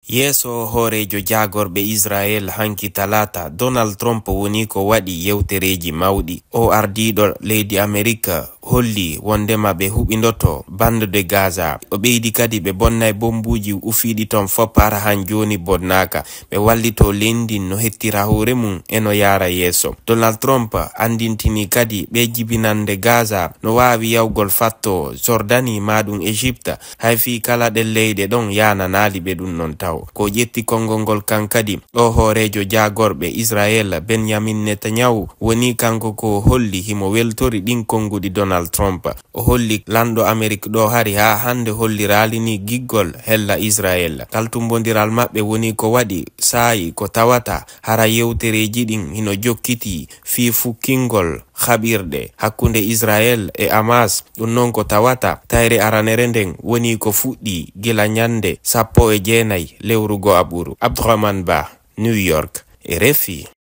Yeso horejo jagorɓe Israel hanki talata Donald Trump woni ko waɗi yewtereji mawɗi. O ardiɗo leydi America holli wondema ɓe huɓindoto bande de Gaza. O ɓeydi kadi ɓe bonnay bombuji ufiɗi ton fop har han joni bonnaka. Ɓe wallito lendin no hettira hoore mum eno yara yeso. Donald Trump andintini kadi ɓe jibinande Gaza no wawi yawgol fatto Jordani maɗum Egypte hayfi kala ɗen leyɗe ɗon yananali ɓe ɗum non taw. Ko ƴetti konngol ngol kan kadi o horejo jagorɓe Israel Benjamin Netanyahu woni kanko ko holli himo weltori ɗin konguɗi Donald Trump. O holli lanɗo Amerique ɗo hari ha hande holli raalini giggol hella Israel. Kaltumbodiral maɓɓe woni ko waɗi saayi ko tawata hara yewtereji ɗin hino jokkiti fi fukkingol haɓirɗe hakkunde Israel e Hamas. Ɗum non ko tawata tayre aranere nden woni ko fuɗɗi gila nyande 19 lewru Go'aburu. Abdourahmane Ba, New York, RFI.